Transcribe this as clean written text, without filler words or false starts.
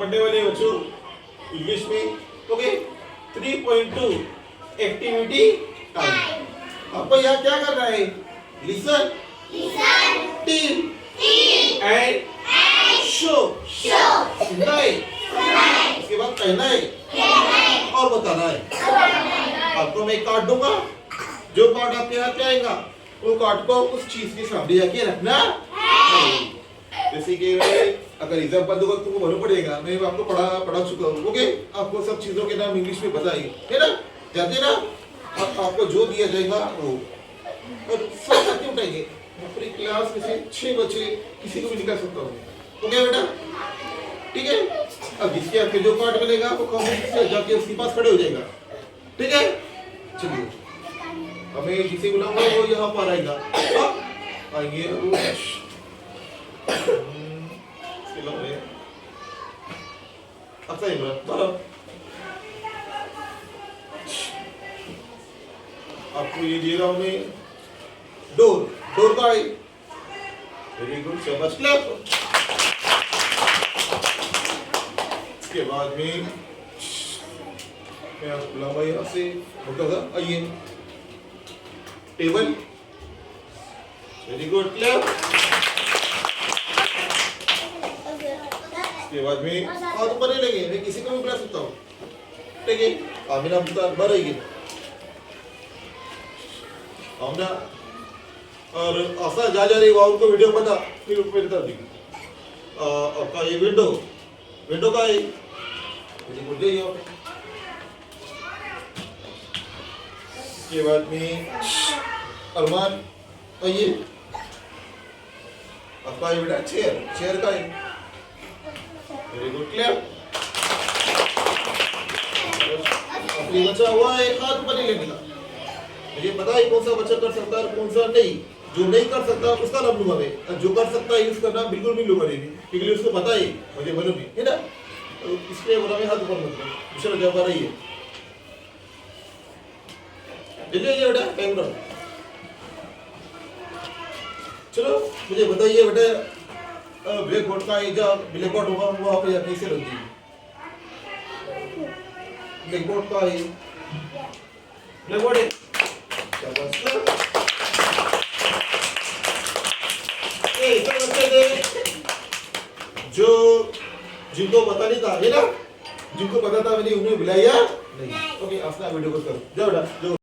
पढ़ने वाले बच्चों इंग्लिश में ओके 3.2 एक्टिविटी टाइम। आपको यहाँ क्या करना है? Listen team and show. सुनना है, उसके बाद कहना है और बताना है। आपको मैं एक कार्ड दूंगा, जो कार्ड आपके हाथ में आएगा वो कार्ड को उस चीज के सामने जाके रखना है। जैसे कि अगर एग्जाम्पल दूंगा तो तुमको मालूम पड़ेगा, मैं आपको पढ़ा चुका हूँ। ओके, आपको सब चीजों के नाम इंग्लिश में बताइए, है ना? जानते ना? आपको जो दिया जाएगा वो और सब साथी उठाएंगे। पूरी क्लास में से 6 बच्चे किसी को भी निकाल सकता हूँ। ओके बेटा, ठीक है? अब जिसके आपके जो कार्ड मिलेगा वो कॉम्पिटिशन जाके उसके पास खड़े हो जाएगा, ठीक है? चलिए, अब मैं जिसे बुलाऊंगा वो यहाँ पर आएगा। आइए आपको ये दे रहा हूं मैं डोर का है। वेरी गुड, शाबाश, क्लैप। इसके बाद में मैं आपको बुलाऊंगा यहाँ से, होगा आइए टेबल। Very good, clap. इसके बाद में हाथ ऊपर नहीं लगे, मैं किसी को भी बुला सकता हूँ, ठीक है? आमिना बर आइए, आमिना। और ऐसा जा रही वो उनको वीडियो बता, फिर ऊपर बता दी। आपका ये विंडो का है, मुझे बोल जाइए आप। इसके बाद में अरमान आइए, आपका ये बेटा चेयर का है। Very good, clear. अपनी बच्चा हुआ है, हाथ ऊपर नहीं लेने का। मुझे पता है कौन सा बच्चा कर सकता है और कौन सा नहीं। जो नहीं कर सकता उसका नाम लूंगा मैं, और जो कर सकता है उसका नाम बिल्कुल नहीं लूंगा, क्योंकि उसको पता है, मुझे मालूम है ना? तो इसलिए बोला मैं हाथ ऊपर मत करो। दूसरा जवाब आ रही है, जल्दी बेटा, कैमरा। चलो मुझे बताइए बेटा, ब्लैक बोर्ड का जो ब्लैक बोर्ड होगा वो आप यहाँ कैसे रख दीजिए? ब्लैक बोर्ड का है, ब्लैक बोर्ड है। जो जिनको पता नहीं था, है ना? जिनको पता था मैंने उन्हें बुलाया नहीं। ओके, अपना वीडियो को करो, जाओ बेटा, जो